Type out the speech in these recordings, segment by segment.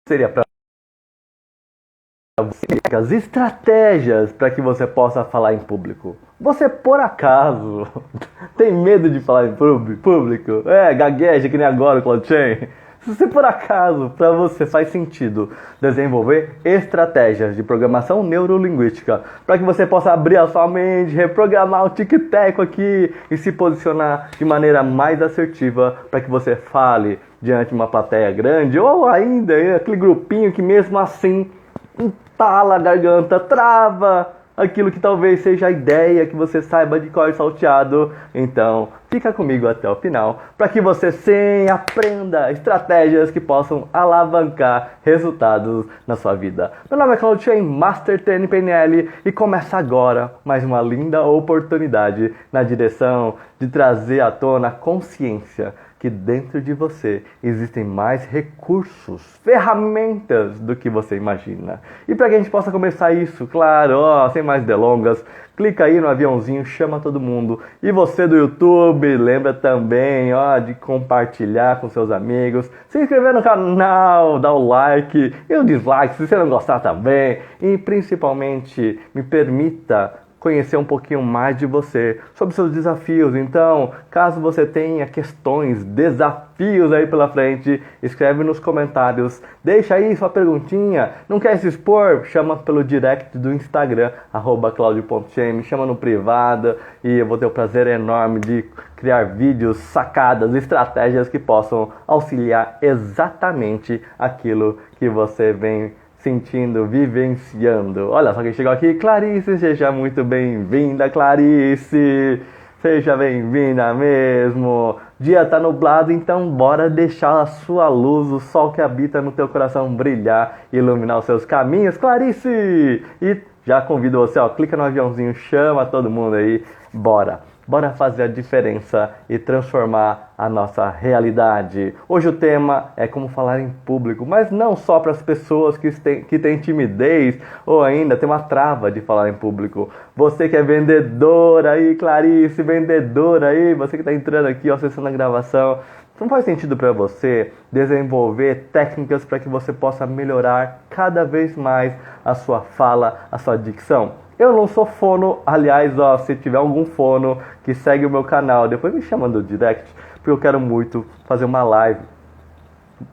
seria para você as estratégias para que você possa falar em público? Você, por acaso, tem medo de falar em público? Gagueja que nem agora o Claude Chain? Se você, por acaso, para você faz sentido desenvolver estratégias de programação neurolinguística para que você possa abrir a sua mente, reprogramar o tic-tac aqui e se posicionar de maneira mais assertiva para que você fale diante de uma plateia grande ou ainda aquele grupinho que mesmo assim entala a garganta, trava aquilo que talvez seja a ideia que você saiba de cor salteado. Então, fica comigo até o final para que você sim aprenda estratégias que possam alavancar resultados na sua vida. Meu nome é Claude Chain, Master Trainer PNL, e começa agora mais uma linda oportunidade na direção de trazer à tona a consciência que dentro de você existem mais recursos, ferramentas do que você imagina. E para que a gente possa começar isso, claro, sem mais delongas, clica aí no aviãozinho, chama todo mundo. E você do YouTube, lembra também de compartilhar com seus amigos, se inscrever no canal, dar o like e o dislike se você não gostar também. E principalmente, me permita conhecer um pouquinho mais de você, sobre seus desafios. Então, caso você tenha questões, desafios aí pela frente, escreve nos comentários, deixa aí sua perguntinha. Não quer se expor? Chama pelo direct do Instagram, @claudio.chain, me chama no privado e eu vou ter o prazer enorme de criar vídeos, sacadas, estratégias que possam auxiliar exatamente aquilo que você vem sentindo, vivenciando. Olha só quem chegou aqui, Clarice, seja muito bem-vinda, Clarice, seja bem-vinda mesmo. Dia tá nublado, então bora deixar a sua luz, o sol que habita no teu coração brilhar e iluminar os seus caminhos, Clarice. E já convido você, clica no aviãozinho, chama todo mundo aí, bora fazer a diferença e transformar a nossa realidade. Hoje o tema é como falar em público, mas não só para as pessoas que têm timidez ou ainda tem uma trava de falar em público. Você que é vendedora aí, Clarice, vendedora aí, você que está entrando aqui, acessando a gravação, não faz sentido para você desenvolver técnicas para que você possa melhorar cada vez mais a sua fala, a sua dicção? Eu não sou fono, aliás, se tiver algum fono que segue o meu canal, depois me chama no direct, porque eu quero muito fazer uma live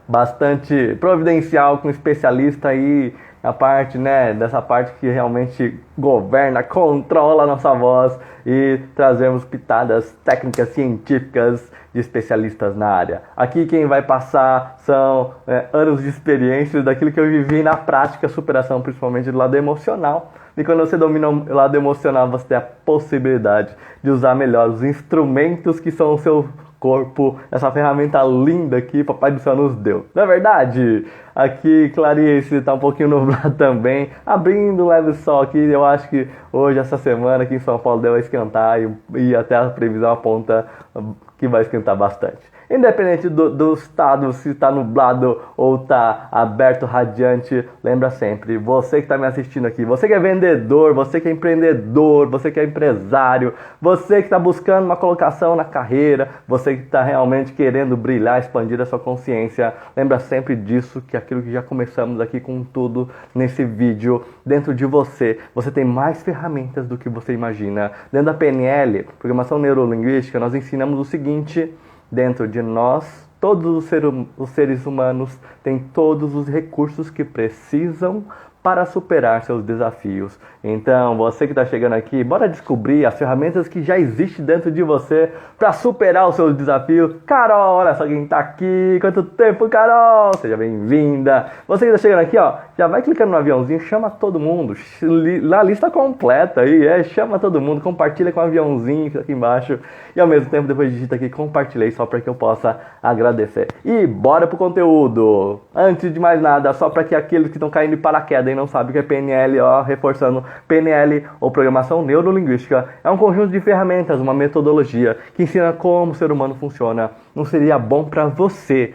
bastante providencial com um especialista aí na parte, dessa parte que realmente governa, controla a nossa voz e trazemos pitadas técnicas científicas de especialistas na área. Aqui quem vai passar são anos de experiência daquilo que eu vivi na prática, superação principalmente do lado emocional. E quando você domina o lado emocional, você tem a possibilidade de usar melhor os instrumentos que são o seu corpo, essa ferramenta linda que Papai do Céu nos deu. Não é verdade? Aqui, Clarice, tá um pouquinho nublado também, abrindo um leve sol aqui. Eu acho que hoje, essa semana aqui em São Paulo deu a esquentar e até a previsão aponta que vai esquentar bastante. Independente do estado, se está nublado ou está aberto, radiante, lembra sempre, você que está me assistindo aqui, você que é vendedor, você que é empreendedor, você que é empresário, você que está buscando uma colocação na carreira, você que está realmente querendo brilhar, expandir a sua consciência, lembra sempre disso, que aquilo que já começamos aqui com tudo nesse vídeo, dentro de você tem mais ferramentas do que você imagina. Dentro da PNL, Programação Neurolinguística, nós ensinamos o seguinte: dentro de nós, todos os seres humanos têm todos os recursos que precisam para superar seus desafios. Então, você que está chegando aqui, bora descobrir as ferramentas que já existem dentro de você para superar os seus desafios. Carol, olha só quem está aqui. Quanto tempo, Carol? Seja bem-vinda. Você que está chegando aqui, já vai clicando no aviãozinho, chama todo mundo. Na lista completa aí, chama todo mundo, compartilha com o aviãozinho que está aqui embaixo. E ao mesmo tempo, depois digita aqui, compartilhei só para que eu possa agradecer. E bora pro conteúdo. Antes de mais nada, só para que aqueles que estão caindo de paraquedas e não sabem o que é PNL, reforçando, PNL ou Programação Neurolinguística é um conjunto de ferramentas, uma metodologia que ensina como o ser humano funciona. Não seria bom para você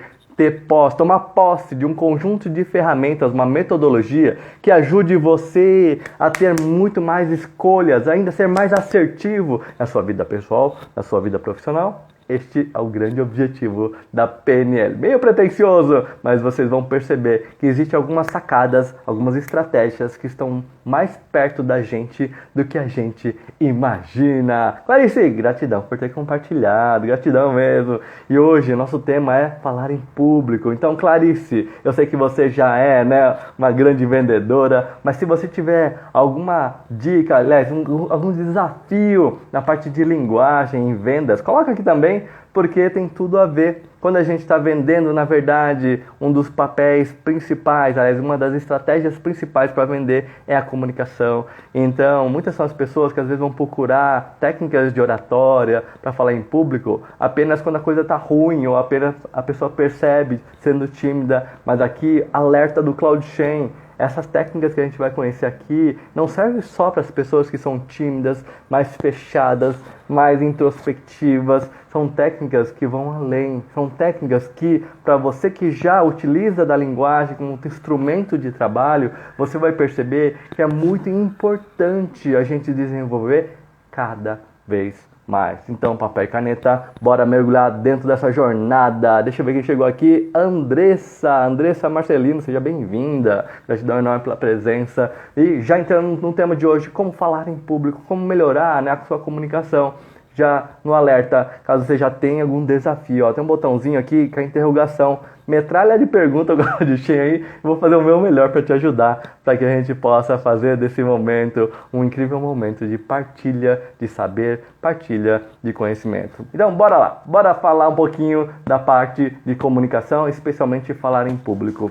tomar posse de um conjunto de ferramentas, uma metodologia que ajude você a ter muito mais escolhas, ainda ser mais assertivo na sua vida pessoal, na sua vida profissional Este é o grande objetivo da PNL. Meio pretensioso, mas vocês vão perceber que existem algumas sacadas, algumas estratégias que estão mais perto da gente do que a gente imagina. Clarice, gratidão por ter compartilhado, gratidão mesmo. E hoje nosso tema é falar em público. Então, Clarice, eu sei que você já é, né, uma grande vendedora, mas se você tiver alguma dica, aliás, algum desafio na parte de linguagem, em vendas, coloca aqui também, porque tem tudo a ver. Quando a gente está vendendo, na verdade, um dos papéis principais, aliás, uma das estratégias principais para vender é a comunicação. Então, muitas são as pessoas que às vezes vão procurar técnicas de oratória para falar em público apenas quando a coisa está ruim ou apenas a pessoa percebe sendo tímida. Mas aqui, alerta do Claude Shen. Essas técnicas que a gente vai conhecer aqui não servem só para as pessoas que são tímidas, mais fechadas, mais introspectivas. São técnicas que vão além. São técnicas que, para você que já utiliza da linguagem como instrumento de trabalho, você vai perceber que é muito importante a gente desenvolver cada vez mais. Então, papel e caneta, bora mergulhar dentro dessa jornada. Deixa eu ver quem chegou aqui. Andressa Marcelino, seja bem-vinda. Gratidão enorme pela presença. E já entrando no tema de hoje, como falar em público, como melhorar, né, a sua comunicação. Já no alerta, caso você já tenha algum desafio, ó, tem um botãozinho aqui com a interrogação. Metralha de pergunta agora de Shen aí, vou fazer o meu melhor para te ajudar, para que a gente possa fazer desse momento um incrível momento de partilha de saber, partilha de conhecimento. Então, bora lá, bora falar um pouquinho da parte de comunicação, especialmente falar em público.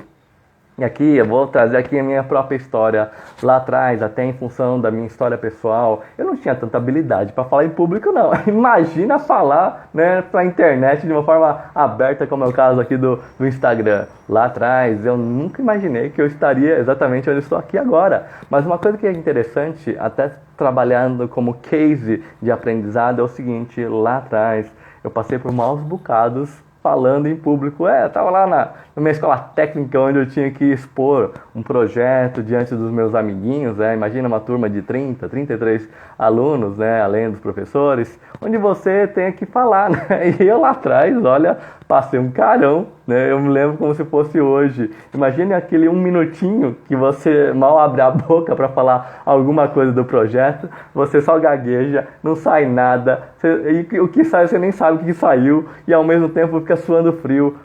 E aqui eu vou trazer aqui a minha própria história. Lá atrás, até em função da minha história pessoal, eu não tinha tanta habilidade para falar em público, não. Imagina falar, né, para a internet de uma forma aberta, como é o caso aqui do Instagram. Lá atrás, eu nunca imaginei que eu estaria exatamente onde eu estou aqui agora. Mas uma coisa que é interessante, até trabalhando como case de aprendizado, é o seguinte: lá atrás eu passei por maus bocados falando em público. Tava lá na minha escola técnica, onde eu tinha que expor um projeto diante dos meus amiguinhos, imagina uma turma de 33 alunos, além dos professores, onde você tem que falar, né? E eu lá atrás, olha, passei um carão, né? Eu me lembro como se fosse hoje. Imagine aquele 1 minutinho que você mal abre a boca para falar alguma coisa do projeto, você só gagueja, não sai nada, e o que sai você nem sabe o que saiu, e ao mesmo tempo fica suando frio,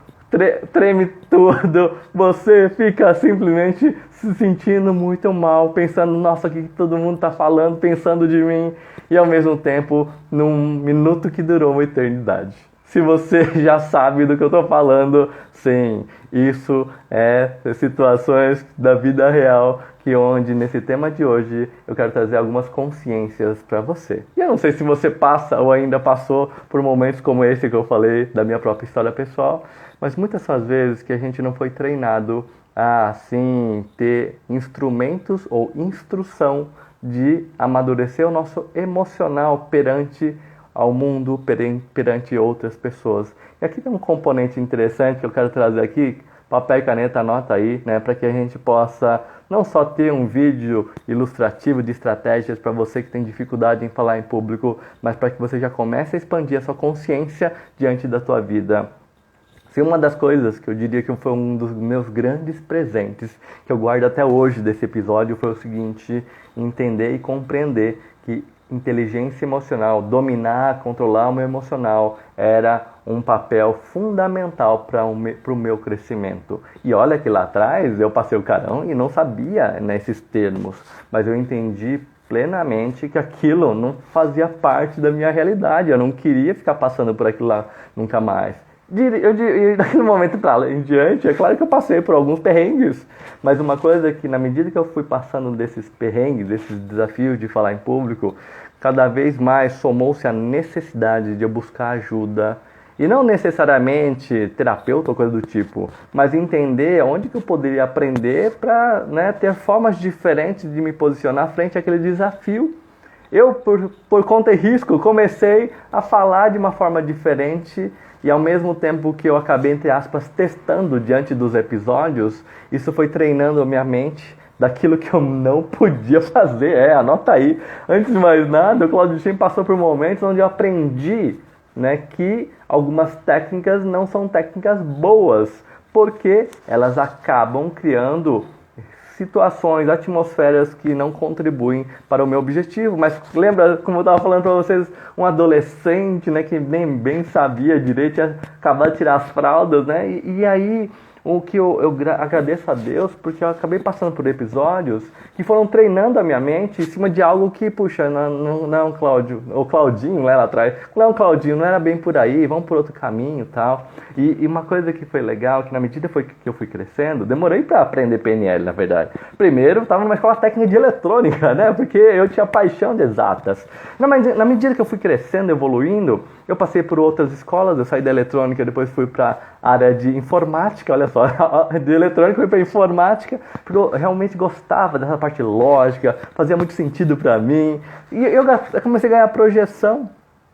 treme tudo, você fica simplesmente se sentindo muito mal, pensando, nossa, o que todo mundo está falando, pensando de mim, e ao mesmo tempo, num minuto que durou uma eternidade. Se você já sabe do que eu estou falando, sim, isso é situações da vida real, que onde nesse tema de hoje eu quero trazer algumas consciências para você. E eu não sei se você passa ou ainda passou por momentos como esse que eu falei da minha própria história pessoal, mas muitas das vezes que a gente não foi treinado a, assim, ter instrumentos ou instrução de amadurecer o nosso emocional perante ao mundo, perante outras pessoas. E aqui tem um componente interessante que eu quero trazer aqui, papel e caneta, anota aí, né, para que a gente possa não só ter um vídeo ilustrativo de estratégias para você que tem dificuldade em falar em público, mas para que você já comece a expandir a sua consciência diante da tua vida. Se uma das coisas que eu diria que foi um dos meus grandes presentes, que eu guardo até hoje desse episódio, foi o seguinte: entender e compreender que inteligência emocional, dominar, controlar o meu emocional, era um papel fundamental para o meu crescimento. E olha que lá atrás eu passei o carão e não sabia nesses termos, mas eu entendi plenamente que aquilo não fazia parte da minha realidade, eu não queria ficar passando por aquilo lá nunca mais. E daquele momento para em diante, é claro que eu passei por alguns perrengues, mas uma coisa é que na medida que eu fui passando desses perrengues, desses desafios de falar em público, cada vez mais somou-se a necessidade de eu buscar ajuda, e não necessariamente terapeuta ou coisa do tipo, mas entender onde que eu poderia aprender para, né, ter formas diferentes de me posicionar frente àquele desafio. Eu, por conta e risco, comecei a falar de uma forma diferente. E ao mesmo tempo que eu acabei, entre aspas, testando diante dos episódios, isso foi treinando a minha mente daquilo que eu não podia fazer. Anota aí. Antes de mais nada, o Claude Shen passou por momentos onde eu aprendi né, que algumas técnicas não são técnicas boas, porque elas acabam criando situações, atmosferas que não contribuem para o meu objetivo. Mas lembra, como eu estava falando para vocês, um adolescente, né, que nem bem sabia direito, tinha acabado de tirar as fraldas, né, e aí o que eu agradeço a Deus, porque eu acabei passando por episódios que foram treinando a minha mente em cima de algo que, puxa, não Cláudio, ou Claudinho lá atrás, não, Claudinho, não era bem por aí, vamos por outro caminho e tal. E uma coisa que foi legal, que na medida que eu fui crescendo, demorei para aprender PNL, na verdade. Primeiro, eu estava numa escola técnica de eletrônica, né, porque eu tinha paixão de exatas. Na medida que eu fui crescendo, evoluindo, eu passei por outras escolas, eu saí da eletrônica, depois fui para a área de informática, olha só, de eletrônica fui para informática, porque eu realmente gostava dessa parte lógica, fazia muito sentido para mim, e eu comecei a ganhar projeção.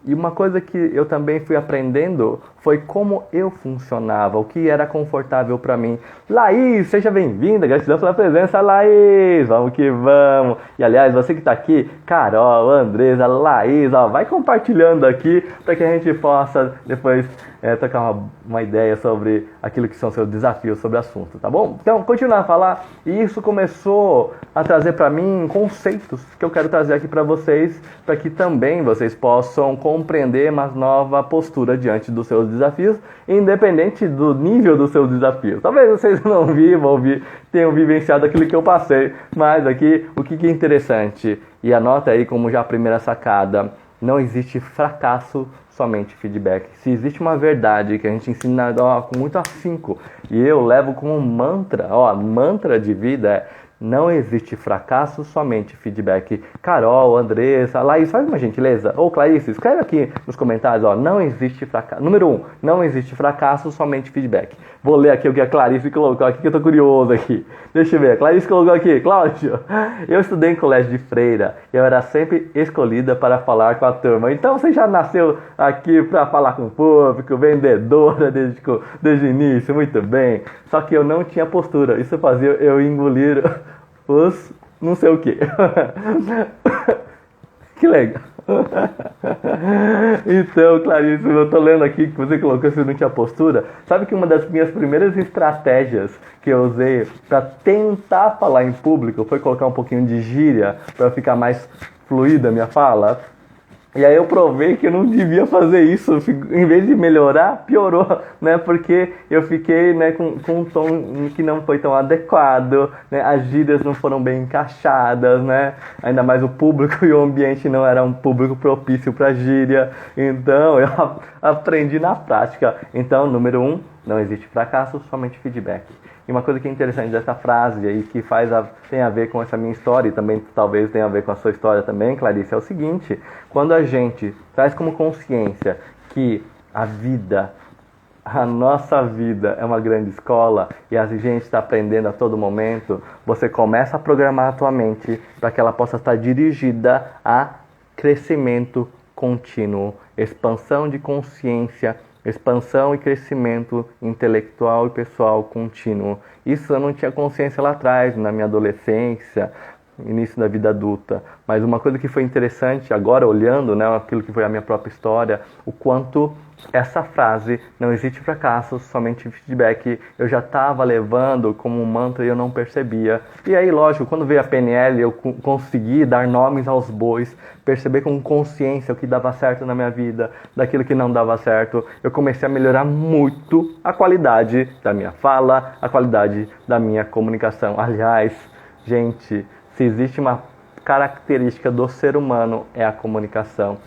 E uma coisa que eu também fui aprendendo foi como eu funcionava, o que era confortável para mim. Laís, seja bem-vinda, gratidão pela presença, Laís, vamos que vamos. E aliás, você que está aqui, Carol, Andresa, Laís, ó, vai compartilhando aqui para que a gente possa depois trocar uma ideia sobre aquilo que são seus desafios sobre o assunto, tá bom? Então, continuar a falar, e isso começou a trazer para mim conceitos que eu quero trazer aqui para vocês, para que também vocês possam compreender uma nova postura diante dos seus desafios, independente do nível dos seus desafios. Talvez vocês não tenham vivenciado aquilo que eu passei, mas aqui o que é interessante, e anota aí como já a primeira sacada, não existe fracasso, somente feedback. Se existe uma verdade que a gente ensina com muito afinco, e eu levo como mantra, mantra de vida é: não existe fracasso, somente feedback. Carol, Andressa, Laís, faz uma gentileza. Ou Clarice, escreve aqui nos comentários, não existe fracasso. Número 1, não existe fracasso, somente feedback. Vou ler aqui o que a Clarice colocou aqui, que eu tô curioso aqui. Deixa eu ver, a Clarice colocou aqui: Cláudio, eu estudei em colégio de freira, eu era sempre escolhida para falar com a turma. Então você já nasceu aqui para falar com o público, vendedora desde o início, muito bem. Só que eu não tinha postura, isso fazia eu engolir os não sei o que. Que legal. Então, Clarice, eu tô lendo aqui que você colocou se não tinha postura. Sabe que uma das minhas primeiras estratégias que eu usei para tentar falar em público foi colocar um pouquinho de gíria para ficar mais fluida a minha fala? E aí eu provei que eu não devia fazer isso, em vez de melhorar, piorou, né? Porque eu fiquei, né, com um tom que não foi tão adequado, né? As gírias não foram bem encaixadas, né? Ainda mais o público e o ambiente não era um público propício para gíria. Então eu aprendi na prática. Então, número 1, não existe fracasso, somente feedback. E uma coisa que é interessante dessa frase aí, que tem a ver com essa minha história e também talvez tenha a ver com a sua história também, Clarice, é o seguinte: quando a gente traz como consciência que a nossa vida é uma grande escola e a gente está aprendendo a todo momento, você começa a programar a tua mente para que ela possa estar dirigida a crescimento contínuo, expansão de consciência, expansão e crescimento intelectual e pessoal contínuo. Isso eu não tinha consciência lá atrás, na minha adolescência, início da vida adulta. Mas uma coisa que foi interessante, agora olhando, né, aquilo que foi a minha própria história, o quanto essa frase, não existe fracasso, somente feedback, eu já estava levando como um mantra e eu não percebia. E aí, lógico, quando veio a PNL, eu consegui dar nomes aos bois, perceber com consciência o que dava certo na minha vida, daquilo que não dava certo. Eu comecei a melhorar muito a qualidade da minha fala, a qualidade da minha comunicação. Aliás, gente, se existe uma característica do ser humano, é a comunicação.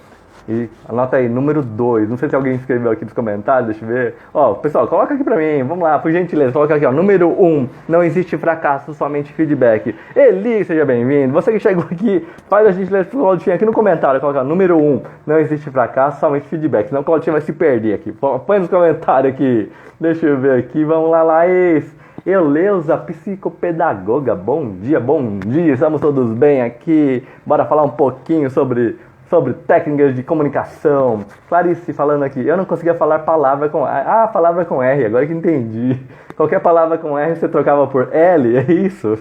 E anota aí, número 2, não sei se alguém escreveu aqui nos comentários, deixa eu ver. Pessoal, coloca aqui pra mim, vamos lá, por gentileza, coloca aqui, número 1, não existe fracasso, somente feedback. Eli, seja bem-vindo. Você que chegou aqui, faz a gentileza pro Claudinho aqui no comentário, coloca número 1, não existe fracasso, somente feedback. Senão o Claudinho vai se perder aqui. Põe nos comentários aqui, deixa eu ver aqui, vamos lá, Laís. Eleusa, psicopedagoga, bom dia, estamos todos bem aqui? Bora falar um pouquinho sobre sobre técnicas de comunicação. Clarice falando aqui, eu não conseguia falar palavra com palavra com R, agora que entendi. Qualquer palavra com R você trocava por L, é isso?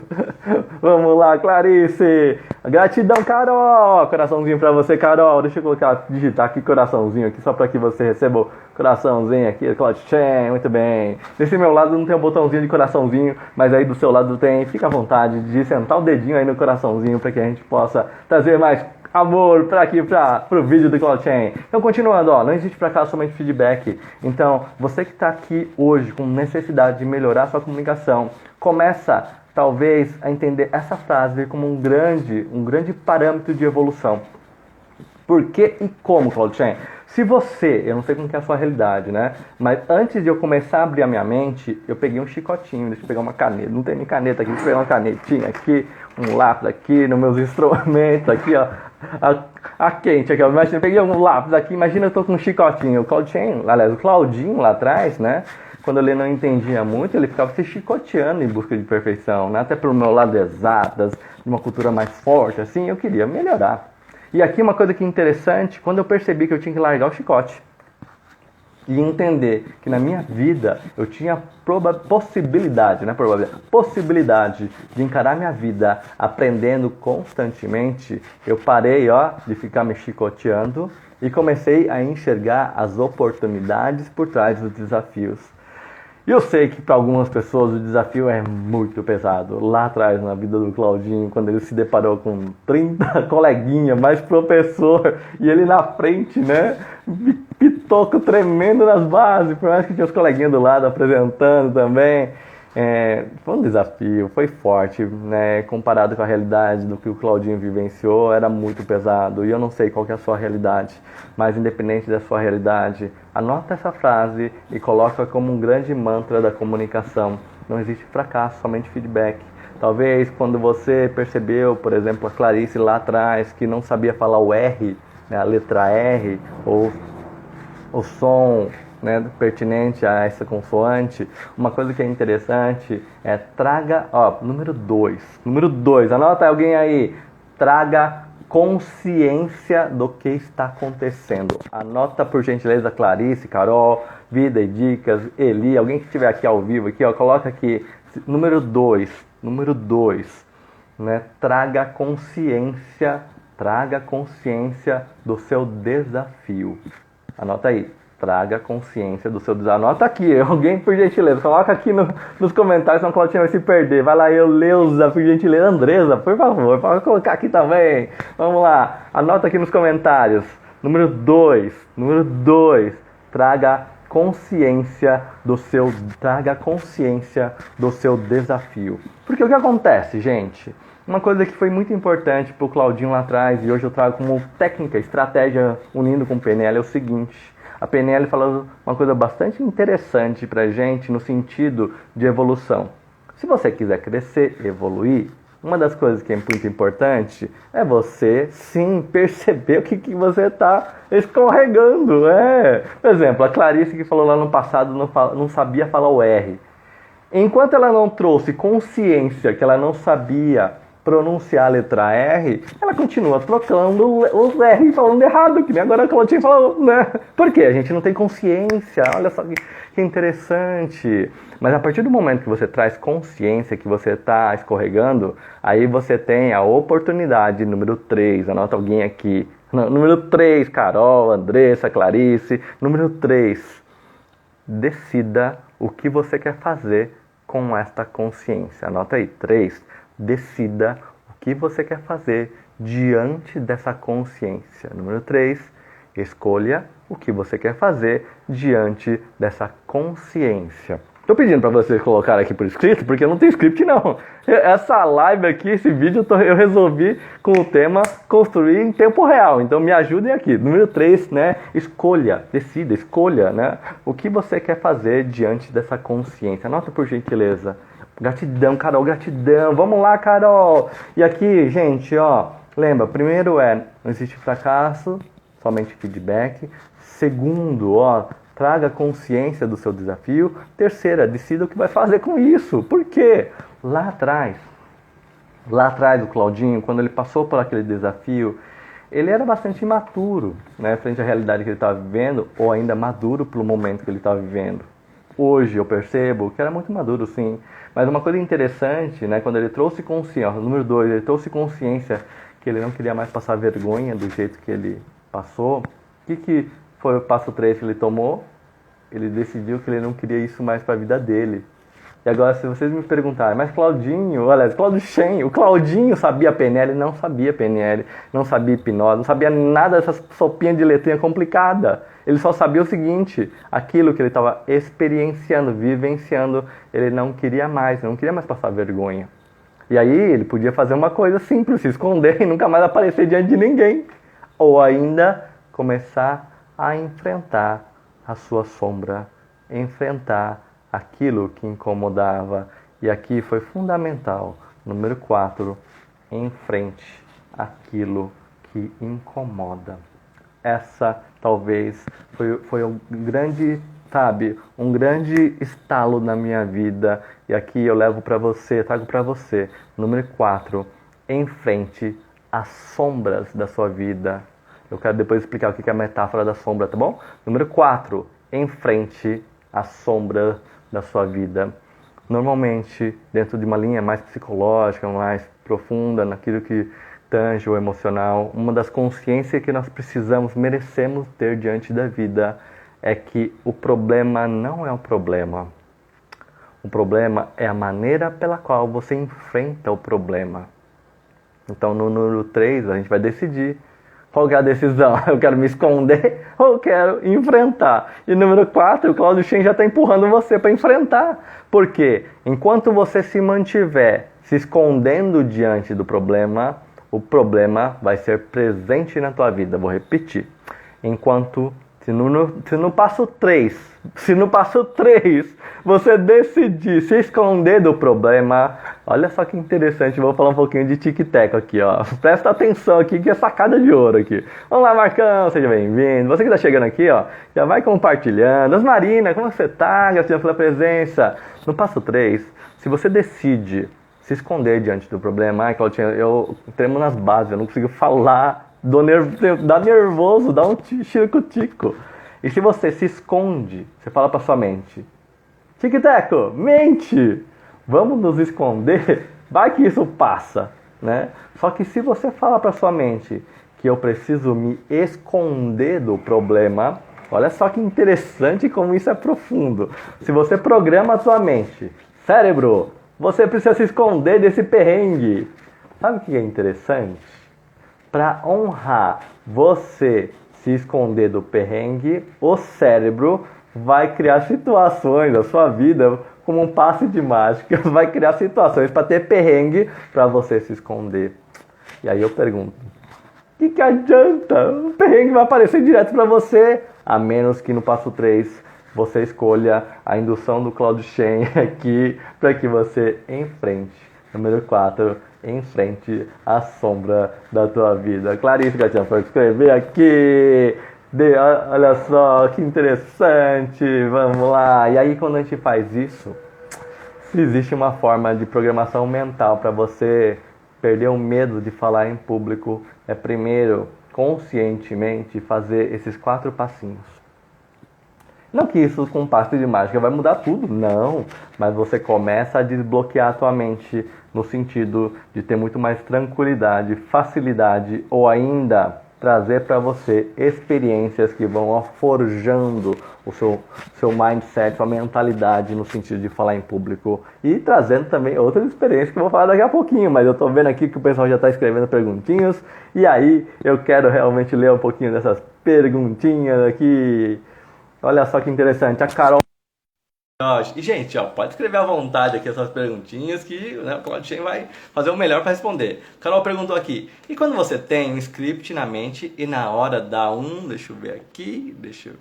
Vamos lá, Clarice. Gratidão, Carol. Coraçãozinho pra você, Carol. Deixa eu digitar aqui coraçãozinho aqui, só pra que você receba o coraçãozinho aqui. Claudio Chen, muito bem. Desse meu lado não tem um botãozinho de coraçãozinho, mas aí do seu lado tem. Fica à vontade de sentar o dedinho aí no coraçãozinho pra que a gente possa trazer mais amor para aqui, pro vídeo do Claudio Chen. Então, continuando, não existe pra cá somente feedback. Então, você que está aqui hoje com necessidade de melhorar sua comunicação, começa, talvez, a entender essa frase como um grande parâmetro de evolução. Por que e como, Claudio Chen? Se você, eu não sei como que é a sua realidade, né? Mas antes de eu começar a abrir a minha mente, eu peguei um chicotinho, deixa eu pegar uma caneta. Não tem nem caneta aqui, deixa eu pegar uma canetinha aqui, um lápis aqui nos meus instrumentos aqui, ó. A quente aqui, ó. Imagina, eu peguei um lápis aqui, imagina eu tô com um chicotinho. O Claudio Chen, aliás, o Claudinho lá atrás, né? Quando ele não entendia muito, ele ficava se chicoteando em busca de perfeição, né? Até pelo meu lado exatas, de uma cultura mais forte, assim, eu queria melhorar. E aqui uma coisa que é interessante, quando eu percebi que eu tinha que largar o chicote e entender que na minha vida eu tinha possibilidade de encarar minha vida aprendendo constantemente, eu parei de ficar me chicoteando e comecei a enxergar as oportunidades por trás dos desafios. E eu sei que para algumas pessoas o desafio é muito pesado. Lá atrás, na vida do Claudinho, quando ele se deparou com 30 coleguinhas, mais professor, e ele na frente, né? Pitoco tremendo nas bases, por mais que tinha os coleguinhas do lado apresentando também. Foi um desafio, foi forte, né? Comparado com a realidade do que o Claudinho vivenciou, era muito pesado. E eu não sei qual que é a sua realidade, mas independente da sua realidade, anota essa frase e coloca como um grande mantra da comunicação. Não existe fracasso, somente feedback. Talvez quando você percebeu, por exemplo, a Clarice lá atrás, que não sabia falar o R, né, a letra R, ou o som, né, pertinente a essa consoante, uma coisa que é interessante é número 2, anota alguém aí, traga consciência do que está acontecendo. Anota por gentileza, Clarice, Carol, Vida e Dicas, Eli, alguém que estiver aqui ao vivo, aqui, coloca aqui, número 2, né, traga consciência do seu desafio. Anota aí. Traga consciência do seu desafio. Anota aqui, alguém por gentileza. Coloca aqui nos comentários, senão o Claudinho vai se perder. Vai lá, eu Leusa, por gentileza. Andresa, por favor, pode colocar aqui também. Vamos lá, anota aqui nos comentários. Número 2. Traga consciência do seu desafio. Porque o que acontece, gente? Uma coisa que foi muito importante para o Claudinho lá atrás, e hoje eu trago como técnica, estratégia, unindo com o PNL, é o seguinte. A PNL falou uma coisa bastante interessante pra gente no sentido de evolução. Se você quiser crescer, evoluir, uma das coisas que é muito importante é você, sim, perceber o que você está escorregando. Por exemplo, a Clarice que falou lá no passado não sabia falar o R. Enquanto ela não trouxe consciência que ela não sabia pronunciar a letra R, ela continua trocando os R falando errado, que nem agora a Claudinha falou, né? Por quê? A gente não tem consciência, olha só que interessante. Mas a partir do momento que você traz consciência que você está escorregando, aí você tem a oportunidade, número 3, anota alguém aqui, número 3, Carol, Andressa, Clarice, número 3, decida o que você quer fazer com esta consciência, anota aí, 3, decida o que você quer fazer diante dessa consciência. Número 3, escolha o que você quer fazer diante dessa consciência. Estou pedindo para vocês colocarem aqui por escrito, porque eu não tenho script não. Essa live aqui, esse vídeo, eu resolvi com o tema construir em tempo real. Então me ajudem aqui. Número 3, né? Escolha, decida, escolha, né? O que você quer fazer diante dessa consciência. Anota por gentileza. Gratidão, Carol, gratidão. Vamos lá, Carol. E aqui, gente, lembra, primeiro não existe fracasso, somente feedback. Segundo, traga consciência do seu desafio. Terceira, decida o que vai fazer com isso. Por quê? Lá atrás o Claudinho, quando ele passou por aquele desafio, ele era bastante imaturo, né, frente à realidade que ele estava vivendo, ou ainda maduro pelo momento que ele estava vivendo. Hoje eu percebo que era muito maduro, sim. Mas uma coisa interessante, né, quando ele trouxe consciência, número 2, ele trouxe consciência que ele não queria mais passar vergonha do jeito que ele passou. O que foi o passo 3 que ele tomou? Ele decidiu que ele não queria isso mais para a vida dele. E agora, se vocês me perguntarem, mas Claudinho, olha, Claudio Shen, o Claudinho sabia PNL? Não sabia PNL, não sabia hipnose, não sabia nada dessas sopinhas de letrinha complicada. Ele só sabia o seguinte, aquilo que ele estava experienciando, vivenciando, ele não queria mais passar vergonha. E aí ele podia fazer uma coisa simples, se esconder e nunca mais aparecer diante de ninguém. Ou ainda começar a enfrentar a sua sombra, enfrentar aquilo que incomodava. E aqui foi fundamental, número 4, enfrente aquilo que incomoda. Essa talvez foi um grande, um grande estalo na minha vida. E aqui eu levo para você, trago para você. Número 4, enfrente as sombras da sua vida. Eu quero depois explicar o que é a metáfora da sombra, tá bom? Número 4, enfrente a sombra da sua vida. Normalmente, dentro de uma linha mais psicológica, mais profunda, naquilo que tange o emocional, uma das consciências que nós precisamos, merecemos ter diante da vida é que o problema não é o problema. O problema é a maneira pela qual você enfrenta o problema. Então, no número 3, a gente vai decidir qual que é a decisão. Eu quero me esconder ou eu quero enfrentar? E número 4, o Claudio Shen já está empurrando você para enfrentar. Porque enquanto você se mantiver se escondendo diante do problema, o problema vai ser presente na tua vida. Vou repetir. Enquanto, se no passo 3 você decidir se esconder do problema, olha só que interessante, vou falar um pouquinho de tic-tac aqui, ó. Presta atenção aqui que é sacada de ouro aqui. Vamos lá, Marcão, seja bem-vindo. Você que está chegando aqui, ó, já vai compartilhando. Marina, como você tá? Gratidão pela presença. No passo 3, se você decide se esconder diante do problema, ai, Claudinho, eu tremo nas bases, eu não consigo falar, dá nervoso, dá um tico-tico. E se você se esconde, você fala para sua mente, tic-teco, mente, vamos nos esconder, vai que isso passa, né? Só que se você fala para sua mente que eu preciso me esconder do problema, olha só que interessante como isso é profundo. Se você programa a sua mente, cérebro, você precisa se esconder desse perrengue. Sabe o que é interessante? Para honrar você se esconder do perrengue, o cérebro vai criar situações na sua vida como um passe de mágica, vai criar situações para ter perrengue para você se esconder. E aí eu pergunto, o que adianta? O perrengue vai aparecer direto para você, a menos que no passo 3 você escolha a indução do Claudio Shen aqui para que você enfrente. Número 4, enfrente a sombra da tua vida. Clarice Gatian foi escrever aqui. Olha só que interessante. Vamos lá. E aí quando a gente faz isso, existe uma forma de programação mental para você perder o medo de falar em público. É primeiro, conscientemente, fazer esses 4 passinhos. Não que isso com um passe de mágica vai mudar tudo, não. Mas você começa a desbloquear a tua mente no sentido de ter muito mais tranquilidade, facilidade ou ainda trazer para você experiências que vão forjando o seu mindset, sua mentalidade no sentido de falar em público e trazendo também outras experiências que eu vou falar daqui a pouquinho, mas eu tô vendo aqui que o pessoal já está escrevendo perguntinhas e aí eu quero realmente ler um pouquinho dessas perguntinhas aqui. Olha só que interessante, a Carol... E, gente, ó, pode escrever à vontade aqui essas perguntinhas que, né, o Claudio Shen vai fazer o melhor para responder. Carol perguntou aqui, e quando você tem um script na mente e na hora dá deixa eu ver aqui, deixa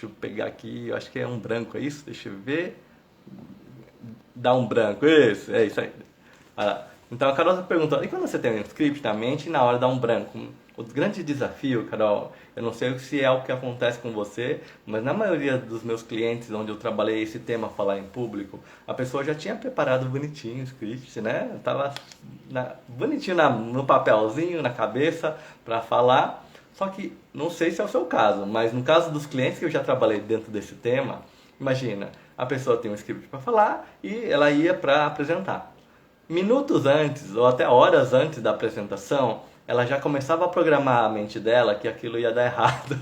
eu pegar aqui, eu acho que é um branco, é isso? Deixa eu ver. Dá um branco, isso, é isso aí. Então a Carol perguntou, e quando você tem um script na mente e na hora dá um branco? O grande desafio, Carol, eu não sei se é o que acontece com você, mas na maioria dos meus clientes onde eu trabalhei esse tema falar em público, a pessoa já tinha preparado bonitinho o script, né? Tava bonitinho no papelzinho, na cabeça, para falar. Só que não sei se é o seu caso, mas no caso dos clientes que eu já trabalhei dentro desse tema, imagina, a pessoa tem um script para falar e ela ia para apresentar. Minutos antes, ou até horas antes da apresentação, ela já começava a programar a mente dela que aquilo ia dar errado.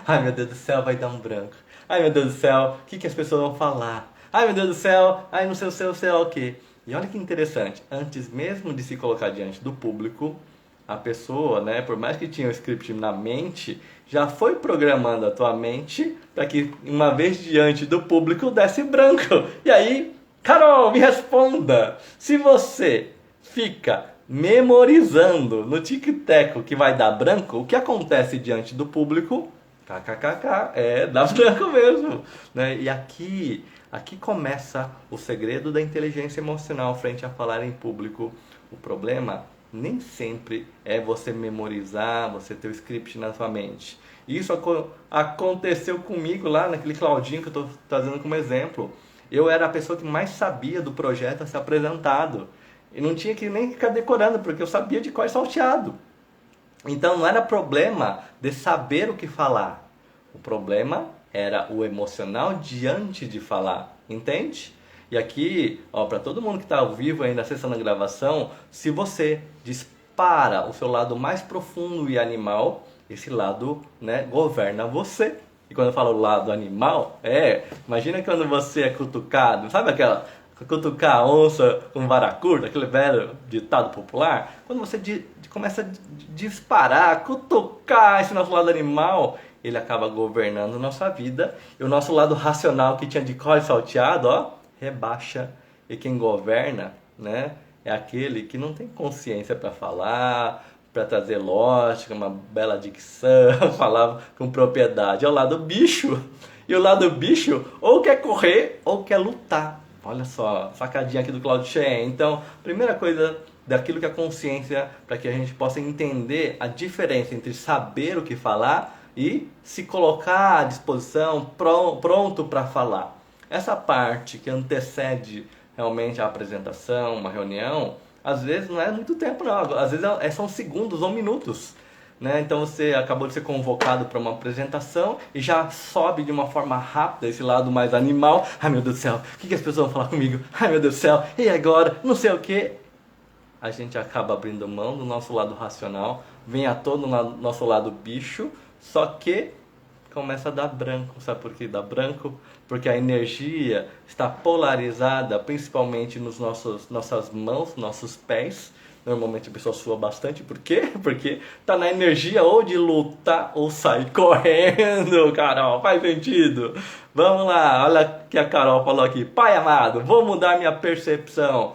Ai meu Deus do céu, vai dar um branco. Ai meu Deus do céu, o que as pessoas vão falar? Ai meu Deus do céu, ai não sei o que. E olha que interessante, antes mesmo de se colocar diante do público, a pessoa, né, por mais que tinha o script na mente, já foi programando a tua mente para que uma vez diante do público desse branco. E aí, Carol, me responda, se você fica memorizando no tic-tac que vai dar branco, o que acontece diante do público? KKKK, dá branco mesmo, né? E aqui começa o segredo da inteligência emocional frente a falar em público. O problema nem sempre é você memorizar, você ter o script na sua mente. Isso aconteceu comigo lá naquele Claudinho que eu estou trazendo como exemplo. Eu era a pessoa que mais sabia do projeto a ser apresentado. E não tinha que nem ficar decorando, porque eu sabia de cor salteado. Então não era problema de saber o que falar. O problema era o emocional diante de falar. Entende? E aqui, para todo mundo que está ao vivo ainda acessando a gravação, se você dispara o seu lado mais profundo e animal, esse lado, né, governa você. E quando eu falo lado animal, imagina quando você é cutucado, sabe aquela cutucar a onça com vara curta, aquele velho ditado popular? Quando você começa a disparar, cutucar esse nosso lado animal, ele acaba governando nossa vida, e o nosso lado racional que tinha de cor salteado, rebaixa. E quem governa, né, é aquele que não tem consciência para falar, para trazer lógica, uma bela dicção, falar com propriedade. É o lado bicho. E o lado bicho ou quer correr ou quer lutar. Olha só, sacadinha aqui do Claudio Chen. Então, primeira coisa daquilo que é consciência, para que a gente possa entender a diferença entre saber o que falar e se colocar à disposição, pronto para falar. Essa parte que antecede realmente a apresentação, uma reunião, às vezes não é muito tempo não, às vezes são segundos ou minutos, né? Então você acabou de ser convocado para uma apresentação e já sobe de uma forma rápida esse lado mais animal. Ai meu Deus do céu, o que as pessoas vão falar comigo? Ai meu Deus do céu, e agora? Não sei o que. A gente acaba abrindo mão do nosso lado racional, vem à tona o nosso lado bicho, só que começa a dar branco. Sabe por que dá branco? Porque a energia está polarizada, principalmente nos nossas mãos, nossos pés. Normalmente a pessoa sua bastante. Por quê? Porque tá na energia ou de lutar ou sair correndo, Carol. Faz sentido? Vamos lá, olha o que a Carol falou aqui. Pai amado, vou mudar minha percepção.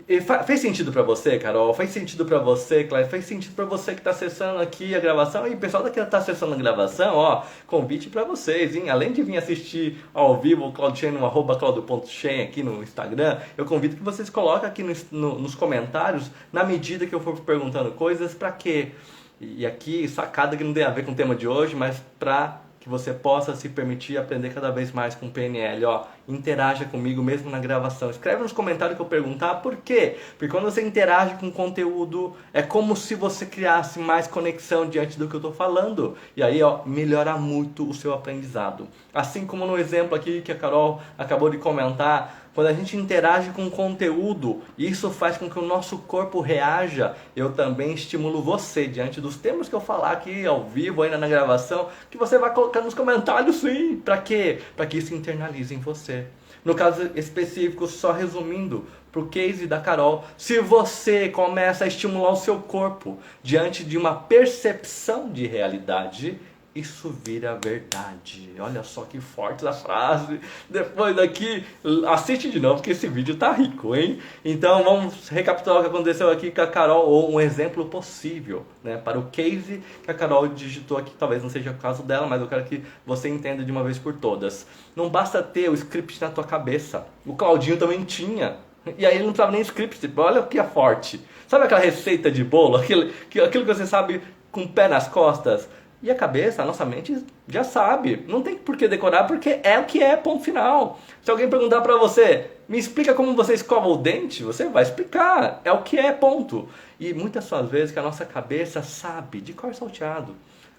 E fez sentido pra você, Carol? Fez sentido pra você, Cláudio? Fez sentido pra você que tá acessando aqui a gravação? E o pessoal daqui tá acessando a gravação, convite pra vocês, hein? Além de vir assistir ao vivo o Claudio Chen no @claudio.chen aqui no Instagram, eu convido que vocês coloquem aqui nos comentários, na medida que eu for perguntando coisas, pra quê? E aqui, sacada que não tem a ver com o tema de hoje, mas pra que você possa se permitir aprender cada vez mais com PNL, interaja comigo mesmo na gravação, escreve nos comentários que eu perguntar, por quê? Porque quando você interage com o conteúdo, é como se você criasse mais conexão diante do que eu estou falando, e aí melhora muito o seu aprendizado. Assim como no exemplo aqui que a Carol acabou de comentar, quando a gente interage com o conteúdo, isso faz com que o nosso corpo reaja. Eu também estimulo você, diante dos temas que eu falar aqui ao vivo, ainda na gravação, que você vai colocar nos comentários, sim. Para quê? Para que isso internalize em você. No caso específico, só resumindo, pro case da Carol, se você começa a estimular o seu corpo diante de uma percepção de realidade, isso vira verdade. Olha só que forte essa frase. Depois daqui, assiste de novo que esse vídeo tá rico, hein? Então vamos recapitular o que aconteceu aqui com a Carol, ou um exemplo possível, né? Para o case que a Carol digitou aqui, talvez não seja o caso dela, mas eu quero que você entenda de uma vez por todas. Não basta ter o script na tua cabeça. O Claudinho também tinha. E aí ele não precisava nem script. Olha o que é forte. Sabe aquela receita de bolo? Aquilo que você sabe com o pé nas costas. E a cabeça, a nossa mente já sabe. Não tem por que decorar, porque é o que é, ponto final. Se alguém perguntar pra você, me explica como você escova o dente, você vai explicar. É o que é, ponto. E muitas suas vezes que a nossa cabeça sabe, de cor salteado.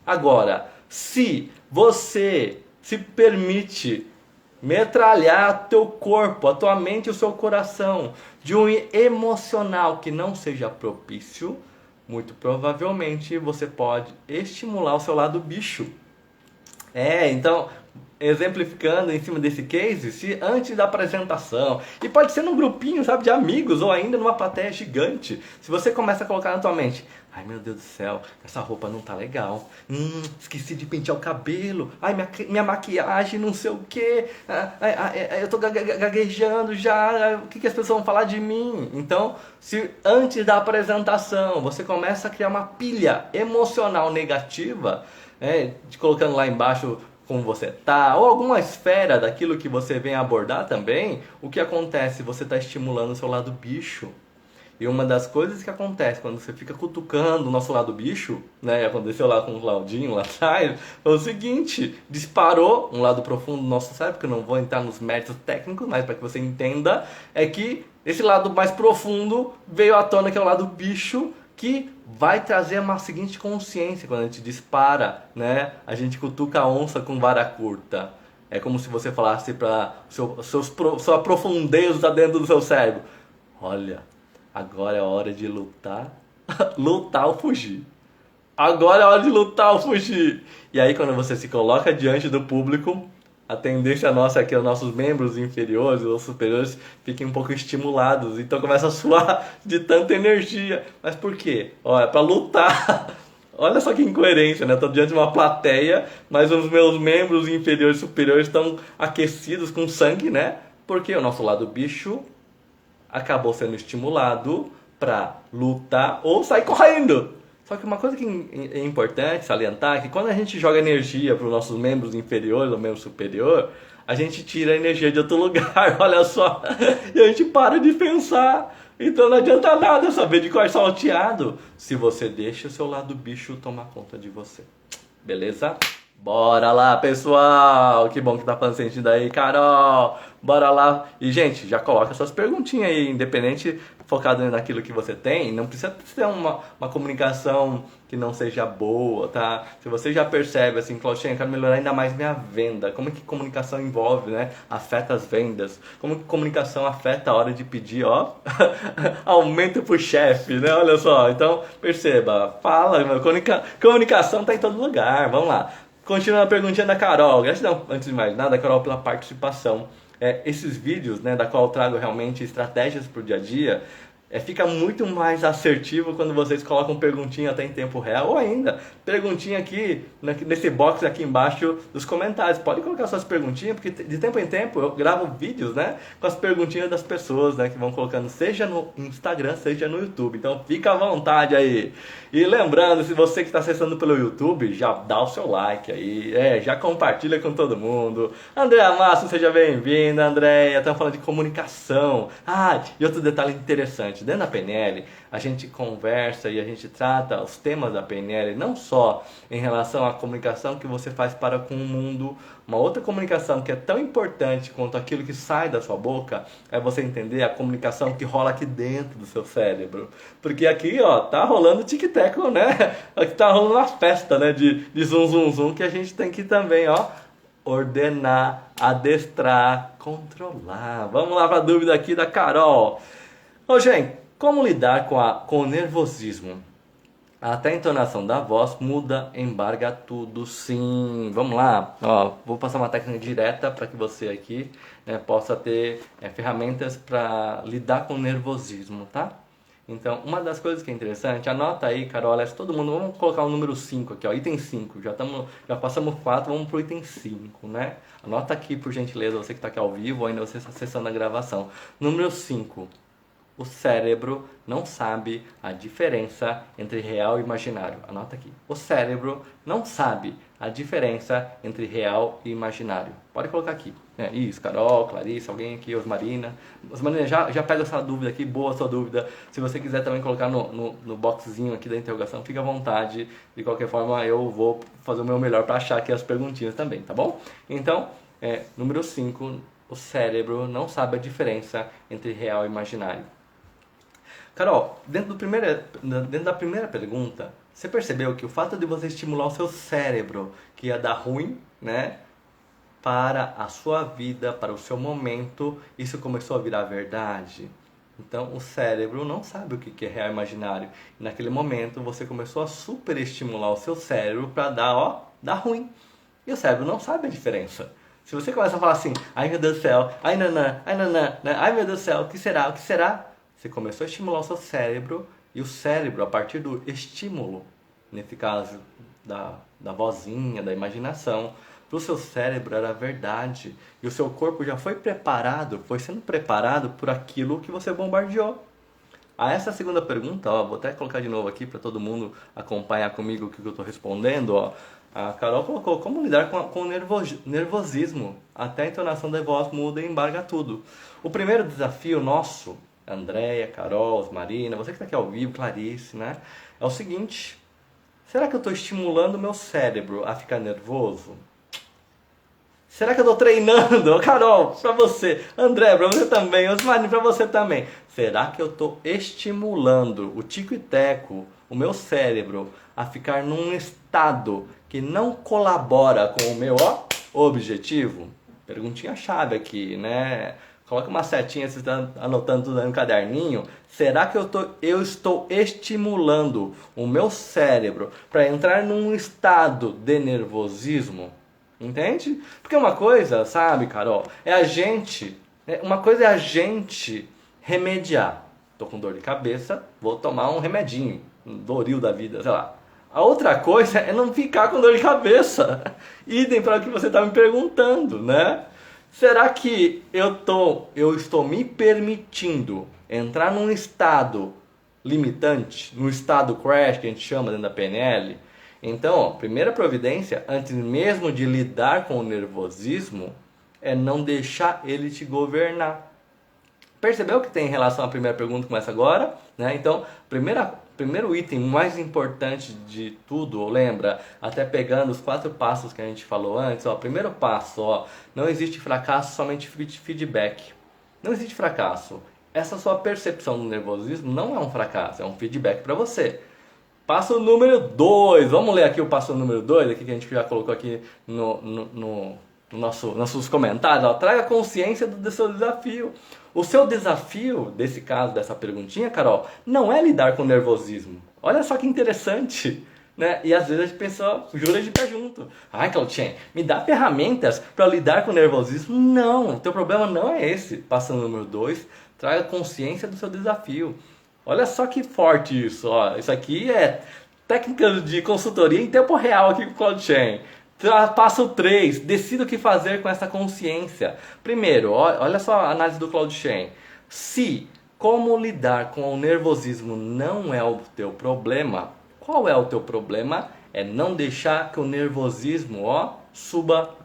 Agora, se você se permite metralhar teu corpo, a tua mente e o seu coração de um emocional que não seja propício, muito provavelmente você pode estimular o seu lado bicho. Então, exemplificando em cima desse case, se antes da apresentação, e pode ser num grupinho, sabe, de amigos, ou ainda numa plateia gigante, se você começa a colocar na tua mente, ai meu Deus do céu, essa roupa não tá legal, esqueci de pentear o cabelo, ai minha maquiagem não sei o que, eu tô gaguejando já, o que as pessoas vão falar de mim? Então, se antes da apresentação você começa a criar uma pilha emocional negativa, te colocando lá embaixo como você tá, ou alguma esfera daquilo que você vem abordar também, o que acontece? Você está estimulando o seu lado bicho. E uma das coisas que acontece quando você fica cutucando o nosso lado bicho, né, aconteceu lá com o Claudinho lá atrás, foi o seguinte, disparou um lado profundo do nosso cérebro, que eu não vou entrar nos méritos técnicos, mas para que você entenda, é que esse lado mais profundo veio à tona, que é o lado bicho, que vai trazer uma seguinte consciência quando a gente dispara, né? A gente cutuca a onça com vara curta. É como se você falasse para sua profundeza dentro do seu cérebro. Olha, agora é hora de lutar, lutar ou fugir. Agora é hora de lutar ou fugir. E aí quando você se coloca diante do público, a tendência nossa é que os nossos membros inferiores ou superiores fiquem um pouco estimulados. Então começa a suar de tanta energia. Mas por quê? É para lutar. Olha só que incoerência, né? Estou diante de uma plateia, mas os meus membros inferiores e superiores estão aquecidos com sangue, né? Porque o nosso lado bicho acabou sendo estimulado para lutar ou sair correndo. Só que uma coisa que é importante salientar é que quando a gente joga energia para os nossos membros inferiores ou membro superior, a gente tira a energia de outro lugar, olha só, e a gente para de pensar. Então não adianta nada saber de qual é salteado se você deixa o seu lado bicho tomar conta de você. Beleza? Bora lá, pessoal! Que bom que tá fazendo sentido aí, Carol! Bora lá! E, gente, já coloca suas perguntinhas aí, independente, focado naquilo que você tem. Não precisa ter uma comunicação que não seja boa, tá? Se você já percebe, assim, Claudinha, eu quero melhorar ainda mais minha venda. Como que comunicação envolve, né? Afeta as vendas. Como que comunicação afeta a hora de pedir, aumento pro chefe, né? Olha só, então, perceba, fala, comunicação tá em todo lugar, vamos lá. Continuando a perguntinha da Carol. Gratidão, antes de mais nada, Carol, pela participação. Esses vídeos, né, da qual eu trago realmente estratégias para o dia a dia, fica muito mais assertivo quando vocês colocam perguntinha até em tempo real, ou ainda perguntinha aqui, nesse box aqui embaixo dos comentários. Pode colocar suas perguntinhas, porque de tempo em tempo eu gravo vídeos, né, com as perguntinhas das pessoas, né, que vão colocando, seja no Instagram, seja no YouTube. Então fica à vontade aí. E lembrando, se você que está acessando pelo YouTube, já dá o seu like aí, já compartilha com todo mundo. Andréa Massa, seja bem-vinda, Andréia. Estamos falando de comunicação. E outro detalhe interessante, dentro da PNL, a gente conversa e a gente trata os temas da PNL não só em relação à comunicação que você faz para com o mundo. Uma outra comunicação que é tão importante quanto aquilo que sai da sua boca é você entender a comunicação que rola aqui dentro do seu cérebro. Porque aqui, tá rolando tic-tac, né? Aqui tá rolando uma festa, né? De zum, zum, zum, que a gente tem que também, ordenar, adestrar, controlar. Vamos lá para a dúvida aqui da Carol. Gente, como lidar com o nervosismo? Até a entonação da voz muda, embarga tudo, sim. Vamos lá, vou passar uma técnica direta para que você aqui possa ter ferramentas para lidar com o nervosismo, tá? Então, uma das coisas que é interessante, anota aí, Carol, todo mundo, vamos colocar o número 5 aqui, item 5, já passamos 4, vamos pro item 5, né? Anota aqui, por gentileza, você que está aqui ao vivo ou ainda você está acessando a gravação. Número 5, o cérebro não sabe a diferença entre real e imaginário. Anota aqui. O cérebro não sabe a diferença entre real e imaginário. Pode colocar aqui. Isso, Carol, Clarice, alguém aqui, Osmarina. Osmarina, já pega essa dúvida aqui, boa sua dúvida. Se você quiser também colocar no boxzinho aqui da interrogação, fica à vontade. De qualquer forma, eu vou fazer o meu melhor para achar aqui as perguntinhas também, tá bom? Então, número 5, o cérebro não sabe a diferença entre real e imaginário. Carol, dentro da primeira pergunta, você percebeu que o fato de você estimular o seu cérebro, que ia dar ruim, né, para a sua vida, para o seu momento, isso começou a virar verdade? Então, o cérebro não sabe o que é real e imaginário. E naquele momento, você começou a superestimular o seu cérebro para dar ruim. E o cérebro não sabe a diferença. Se você começa a falar assim, ai meu Deus do céu, ai nanã, né? Ai meu Deus do céu, o que será, o que será? Você começou a estimular o seu cérebro, e o cérebro, a partir do estímulo, nesse caso da vozinha, da imaginação, para o seu cérebro era verdade. E o seu corpo já foi sendo preparado por aquilo que você bombardeou. A essa segunda pergunta, vou até colocar de novo aqui para todo mundo acompanhar comigo o que eu estou respondendo. A Carol colocou como lidar com o nervosismo. Até a entonação da voz muda e embarga tudo. O primeiro desafio nosso, Andréia, Carol, Marina, você que está aqui ao vivo, Clarice, né? É o seguinte: será que eu estou estimulando o meu cérebro a ficar nervoso? Será que eu estou treinando? Carol, para você, André, para você também, Osmani, para você também. Será que eu estou estimulando o tico e teco, o meu cérebro, a ficar num estado que não colabora com o meu objetivo? Perguntinha chave aqui, né? Coloca uma setinha, você está anotando tudo aí no caderninho. Será que eu estou estimulando o meu cérebro para entrar num estado de nervosismo? Entende? Porque uma coisa, sabe, Carol, uma coisa é a gente remediar. Tô com dor de cabeça, vou tomar um remedinho, um Doril da vida, sei lá. A outra coisa é não ficar com dor de cabeça. Idem para o que você está me perguntando, né? Será que eu estou me permitindo entrar num estado limitante, num estado crash, que a gente chama dentro da PNL? Então, primeira providência, antes mesmo de lidar com o nervosismo, é não deixar ele te governar. Percebeu que tem relação à primeira pergunta que começa agora? Né? Então, primeiro item mais importante de tudo, lembra? Até pegando os 4 passos que a gente falou antes. Primeiro passo, não existe fracasso, somente feedback. Não existe fracasso. Essa sua percepção do nervosismo não é um fracasso, é um feedback para você. Passo número 2, vamos ler aqui o passo número 2, aqui que a gente já colocou aqui no nossos comentários. Traga consciência do seu desafio. O seu desafio, desse caso, dessa perguntinha, Carol, não é lidar com o nervosismo. Olha só que interessante, né? E às vezes a gente pensa, jura de pé junto. Ai, Claudinha, me dá ferramentas para lidar com o nervosismo. Não, o teu problema não é esse. Passo número 2, traga consciência do seu desafio. Olha só que forte isso, Isso aqui é técnicas de consultoria em tempo real aqui com o Claudio. Passo 3, decida o que fazer com essa consciência. Primeiro, olha só a análise do Claudio Shen. Se como lidar com o nervosismo não é o teu problema, qual é o teu problema? É não deixar que o nervosismo suba,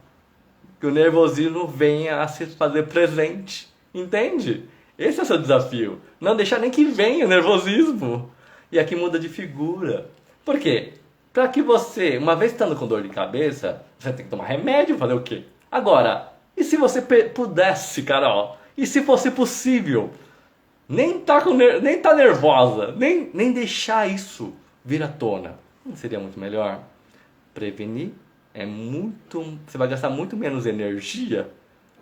que o nervosismo venha a se fazer presente. Entende? Esse é o seu desafio. Não deixar nem que venha o nervosismo. E aqui muda de figura. Por quê? Para que você, uma vez estando com dor de cabeça, você tem que tomar remédio, fazer o quê? Agora, e se você pudesse, Carol? E se fosse possível? Nem tá nervosa, nem deixar isso vir à tona. Não seria muito melhor? Prevenir você vai gastar muito menos energia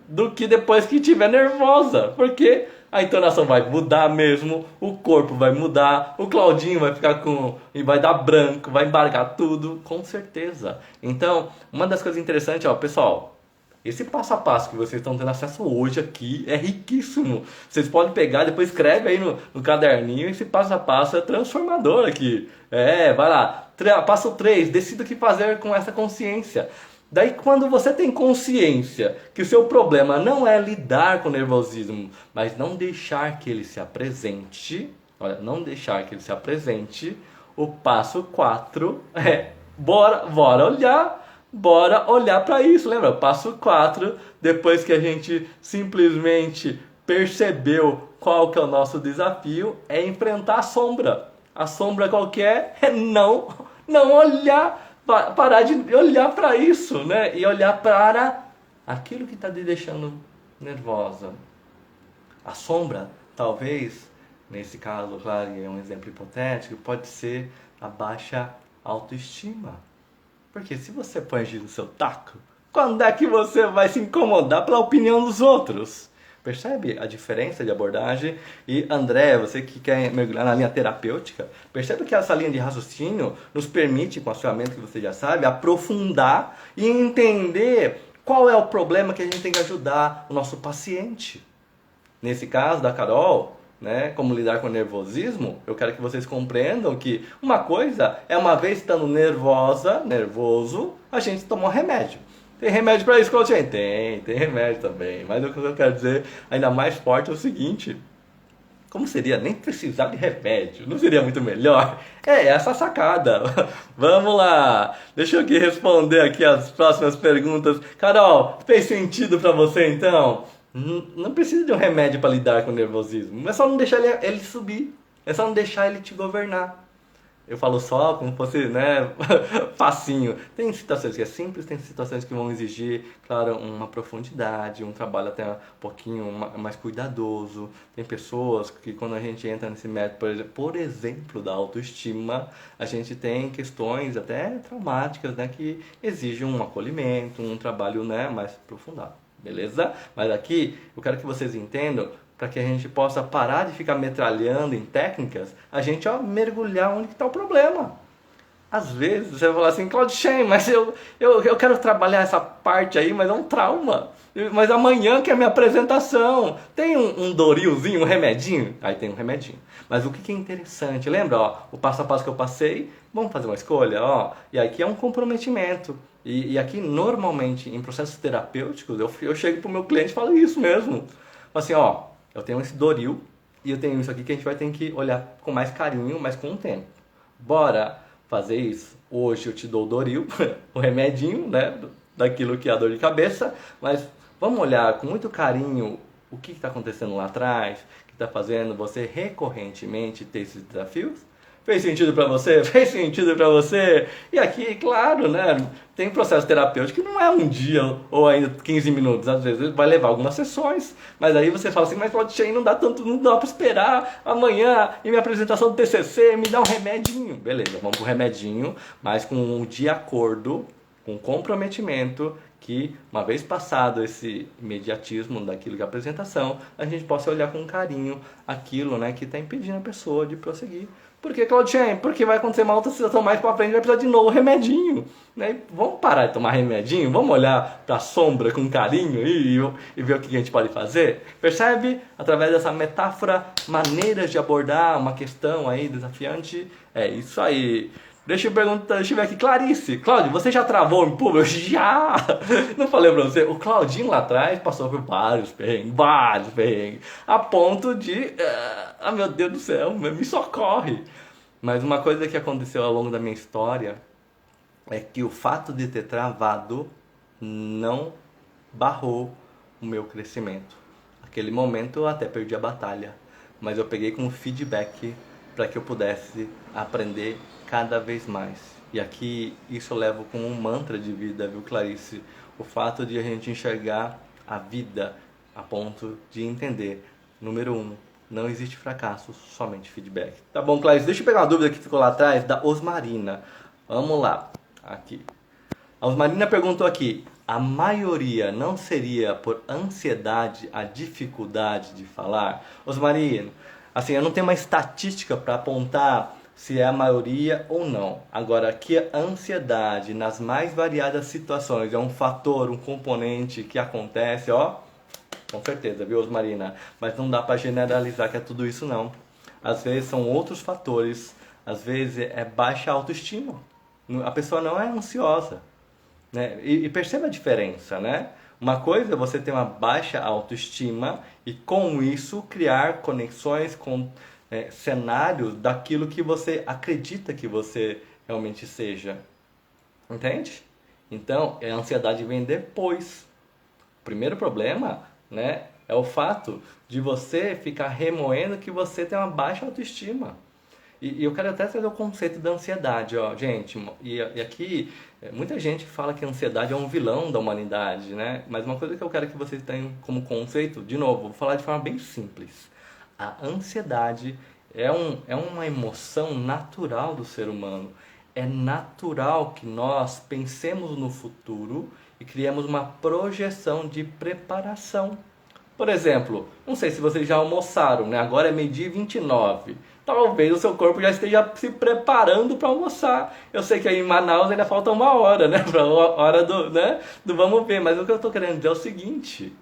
do que depois que estiver nervosa. Porque a entonação vai mudar mesmo, o corpo vai mudar, o Claudinho vai ficar e vai dar branco, vai embargar tudo, com certeza. Então, uma das coisas interessantes, pessoal, esse passo a passo que vocês estão tendo acesso hoje aqui é riquíssimo. Vocês podem pegar, depois escreve aí no caderninho, esse passo a passo é transformador aqui. Vai lá. Passo 3, decida o que fazer com essa consciência. Daí quando você tem consciência que o seu problema não é lidar com o nervosismo, mas não deixar que ele se apresente, olha, não deixar que ele se apresente, o passo 4 é bora olhar para isso, lembra? Passo 4, depois que a gente simplesmente percebeu qual que é o nosso desafio, é enfrentar a sombra. A sombra qualquer é não olhar, parar de olhar para isso, né? E olhar para aquilo que está te deixando nervosa. A sombra, talvez, nesse caso, claro, é um exemplo hipotético, pode ser a baixa autoestima. Porque se você põe giz no seu taco, quando é que você vai se incomodar pela opinião dos outros? Percebe a diferença de abordagem? E André, você que quer mergulhar na linha terapêutica, percebe que essa linha de raciocínio nos permite, com a ferramenta que você já sabe, aprofundar e entender qual é o problema que a gente tem que ajudar o nosso paciente. Nesse caso da Carol, né, como lidar com o nervosismo, eu quero que vocês compreendam que uma coisa é, uma vez estando nervoso, a gente tomar um remédio. Tem remédio para isso, Claudinho? Tem remédio também. Mas o que eu quero dizer ainda mais forte é o seguinte: como seria nem precisar de remédio? Não seria muito melhor? É essa a sacada. Vamos lá. Deixa eu aqui responder aqui as próximas perguntas. Carol, fez sentido para você então? Não precisa de um remédio para lidar com o nervosismo. É só não deixar ele subir. É só não deixar ele te governar. Eu falo só como fosse, né, facinho. Tem situações que é simples, tem situações que vão exigir, claro, uma profundidade, um trabalho até um pouquinho mais cuidadoso. Tem pessoas que quando a gente entra nesse método, por exemplo, da autoestima, a gente tem questões até traumáticas, né, que exigem um acolhimento, um trabalho, né, mais aprofundado. Beleza? Mas aqui eu quero que vocês entendam, para que a gente possa parar de ficar metralhando em técnicas, a gente mergulhar onde está o problema. Às vezes você vai falar assim, Claudio Shen, mas eu quero trabalhar essa parte aí, mas é um trauma. Mas amanhã que é a minha apresentação, tem um Dorilzinho, um remedinho? Aí tem um remedinho. Mas o que é interessante, lembra, ó, o passo a passo que eu passei? Vamos fazer uma escolha, ó. E aqui é um comprometimento. E aqui, normalmente, em processos terapêuticos, eu chego pro meu cliente e falo isso mesmo. Assim, ó, eu tenho esse Doril e eu tenho isso aqui que a gente vai ter que olhar com mais carinho, mas com o tempo. Bora fazer isso. Hoje eu te dou o Doril, o remedinho, né, daquilo que é a dor de cabeça, mas vamos olhar com muito carinho o que está acontecendo lá atrás, que está fazendo você recorrentemente ter esses desafios. Fez sentido para você? Fez sentido para você? E aqui, claro, né, tem processo terapêutico que não é um dia ou ainda 15 minutos, às vezes vai levar algumas sessões, mas aí você fala assim, mas Claudio Shen, não dá para esperar amanhã e minha apresentação do TCC, me dá um remedinho. Beleza, vamos pro remedinho, mas de acordo com comprometimento, que uma vez passado esse imediatismo daquilo que é a apresentação, a gente possa olhar com carinho aquilo, né, que está impedindo a pessoa de prosseguir. Por que, Claudio Shen? Porque vai acontecer uma outra situação mais pra frente, vai precisar de novo remedinho. Né? Vamos parar de tomar remedinho? Vamos olhar pra sombra com carinho e ver o que a gente pode fazer? Percebe? Através dessa metáfora, maneiras de abordar uma questão aí desafiante. É isso aí. Deixa eu ver aqui, Clarice. Cláudio, você já travou em público? Já! Não falei pra você? O Claudinho lá atrás passou por vários perrengues, a ponto de... meu Deus do céu, me socorre! Mas uma coisa que aconteceu ao longo da minha história é que o fato de ter travado não barrou o meu crescimento. Naquele momento eu até perdi a batalha, mas eu peguei como feedback para que eu pudesse aprender cada vez mais. E aqui isso eu levo como um mantra de vida, viu, Clarice? O fato de a gente enxergar a vida a ponto de entender, número 1, não existe fracasso, somente feedback. Tá bom, Clarice? Deixa eu pegar uma dúvida que ficou lá atrás, da Osmarina. Vamos lá, aqui. A Osmarina perguntou aqui, a maioria não seria por ansiedade a dificuldade de falar? Osmarina, assim, eu não tenho uma estatística para apontar se é a maioria ou não. Agora, aqui a ansiedade, nas mais variadas situações, é um fator, um componente que acontece, ó, com certeza, viu, Osmarina? Mas não dá para generalizar que é tudo isso, não. Às vezes são outros fatores, às vezes é baixa autoestima. A pessoa não é ansiosa. né? E perceba a diferença, né? Uma coisa é você ter uma baixa autoestima e com isso criar conexões com cenários daquilo que você acredita que você realmente seja. Entende? Então, a ansiedade vem depois. O primeiro problema, né, é o fato de você ficar remoendo que você tem uma baixa autoestima. E eu quero até trazer o conceito da ansiedade, ó, gente. E aqui, muita gente fala que a ansiedade é um vilão da humanidade, né? Mas uma coisa que eu quero que vocês tenham como conceito, de novo, vou falar de forma bem simples. A ansiedade é uma emoção natural do ser humano. É natural que nós pensemos no futuro e criemos uma projeção de preparação. Por exemplo, não sei se vocês já almoçaram, né? Agora é meio-dia e 29. Talvez o seu corpo já esteja se preparando para almoçar. Eu sei que aí em Manaus ainda falta uma hora, né? Para a hora do vamos ver. Mas o que eu estou querendo dizer é o seguinte.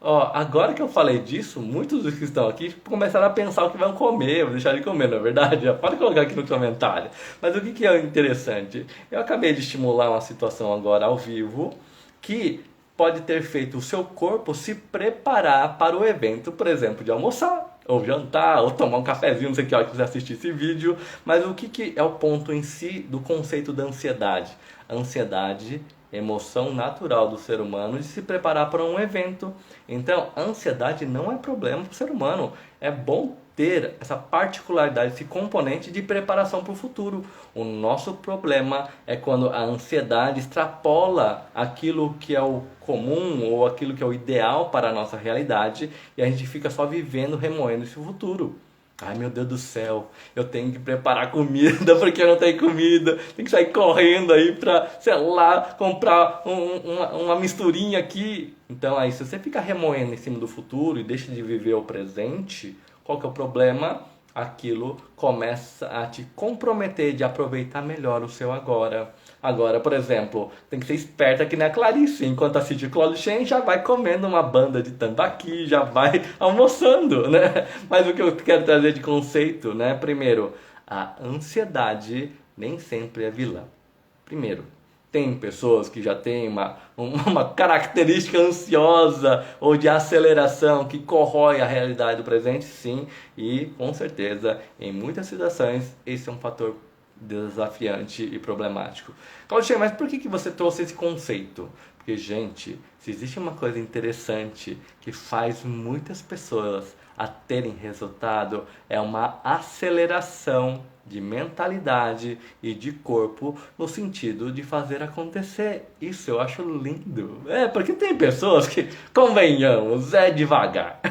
Ó, agora que eu falei disso, muitos dos que estão aqui começaram a pensar o que vão comer, vão deixar de comer, não é verdade? Já pode colocar aqui no comentário. Mas o que é interessante? Eu acabei de estimular uma situação agora ao vivo que pode ter feito o seu corpo se preparar para o evento, por exemplo, de almoçar, ou jantar, ou tomar um cafezinho, não sei que hora que você assistir esse vídeo. Mas o que é o ponto em si do conceito da ansiedade? A ansiedade emoção natural do ser humano de se preparar para um evento. Então, a ansiedade não é problema para o ser humano. É bom ter essa particularidade, esse componente de preparação para o futuro. O nosso problema é quando a ansiedade extrapola aquilo que é o comum ou aquilo que é o ideal para a nossa realidade e a gente fica só vivendo, remoendo esse futuro. Ai, meu Deus do céu, eu tenho que preparar comida porque eu não tenho comida. Tenho que sair correndo aí pra, sei lá, comprar uma misturinha aqui. Então aí, se você fica remoendo em cima do futuro e deixa de viver o presente, qual que é o problema? Aquilo começa a te comprometer de aproveitar melhor o seu agora. Agora, por exemplo, tem que ser esperta que nem a Clarice. Enquanto assiste o Claudio Shen, já vai comendo uma banda de tambaqui, já vai almoçando, né? Mas o que eu quero trazer de conceito, né? Primeiro, a ansiedade nem sempre é vilã. Primeiro, tem pessoas que já têm uma característica ansiosa ou de aceleração que corrói a realidade do presente, sim. E, com certeza, em muitas situações, esse é um fator desafiante e problemático. Claudio, mas por que você trouxe esse conceito? Porque, gente, se existe uma coisa interessante que faz muitas pessoas a terem resultado, é uma aceleração de mentalidade e de corpo no sentido de fazer acontecer. Isso eu acho lindo. Porque tem pessoas que, convenhamos, é devagar.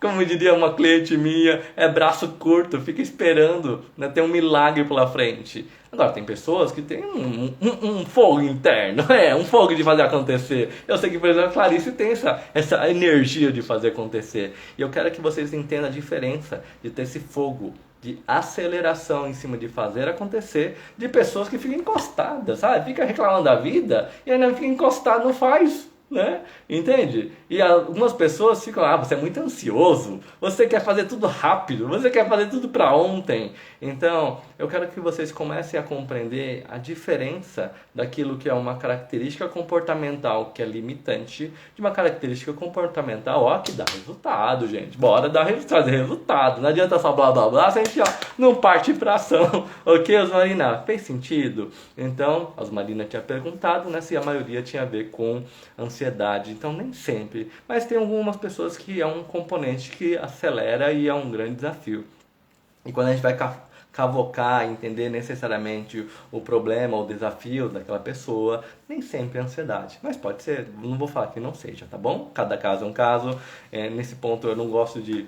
Como diria uma cliente minha, é braço curto, fica esperando, né, ter um milagre pela frente. Agora, tem pessoas que têm um fogo interno, um fogo de fazer acontecer. Eu sei que, por exemplo, a Clarice tem essa energia de fazer acontecer. E eu quero que vocês entendam a diferença de ter esse fogo de aceleração em cima de fazer acontecer, de pessoas que ficam encostadas, sabe? Fica reclamando da vida e ainda fica encostado, não faz, né? Entende? E algumas pessoas ficam, você é muito ansioso, você quer fazer tudo rápido, você quer fazer tudo para ontem. Então, eu quero que vocês comecem a compreender a diferença daquilo que é uma característica comportamental que é limitante, de uma característica comportamental, que dá resultado, gente. Bora trazer resultado. Não adianta só blá blá blá, se a gente não parte para ação. Ok, Osmarina? Fez sentido? Então, a Osmarina tinha perguntado, né, se a maioria tinha a ver com ansiedade. Então, nem sempre. Mas tem algumas pessoas que é um componente que acelera e é um grande desafio. E quando a gente vai cavocar, entender necessariamente o problema, o desafio daquela pessoa, nem sempre é ansiedade. Mas pode ser, não vou falar que não seja, tá bom? Cada caso é um caso. Nesse ponto eu não gosto de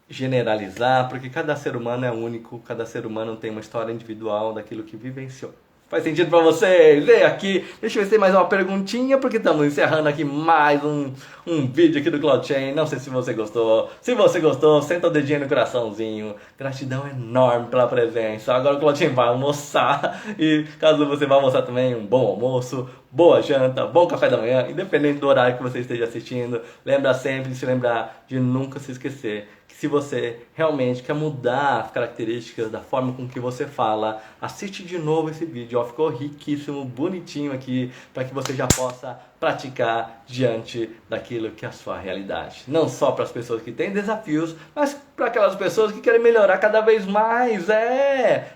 generalizar, porque cada ser humano é único, cada ser humano tem uma história individual daquilo que vivenciou. Faz sentido pra vocês? Vem aqui, deixa eu ver se tem mais uma perguntinha, porque estamos encerrando aqui mais um vídeo aqui do Claudio Shen. Não sei se você gostou. Se você gostou, senta o dedinho no coraçãozinho. Gratidão enorme pela presença. Agora o Claudio Shen vai almoçar. E caso você vá almoçar também, um bom almoço, boa janta, bom café da manhã, independente do horário que você esteja assistindo. Lembra sempre de se lembrar de nunca se esquecer que se você realmente quer mudar as características da forma com que você fala, assiste de novo esse vídeo, ó, ficou riquíssimo, bonitinho aqui, para que você já possa praticar diante daquilo que é a sua realidade. Não só para as pessoas que têm desafios, mas para aquelas pessoas que querem melhorar cada vez mais.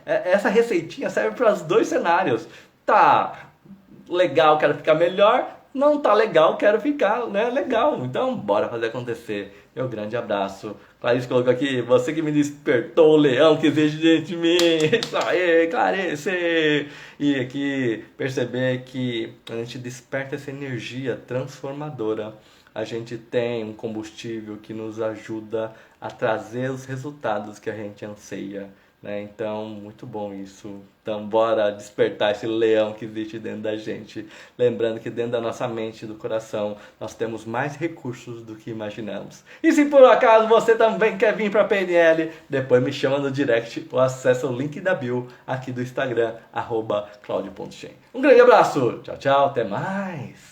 Essa receitinha serve para os dois cenários. Tá legal, quero ficar melhor. Não tá legal, quero ficar, né, legal. Então, bora fazer acontecer. Meu grande abraço. Clarice colocou aqui, você que me despertou o leão que existe dentro de mim. Isso aí, Clarice. E aqui, perceber que a gente desperta essa energia transformadora. A gente tem um combustível que nos ajuda a trazer os resultados que a gente anseia. Né? Então, muito bom isso. Então, bora despertar esse leão que existe dentro da gente. Lembrando que dentro da nossa mente e do coração, nós temos mais recursos do que imaginamos. E se por acaso você também quer vir para a PNL, depois me chama no direct ou acessa o link da bio aqui do Instagram, @claudio.chen. Um grande abraço, tchau, tchau, até mais!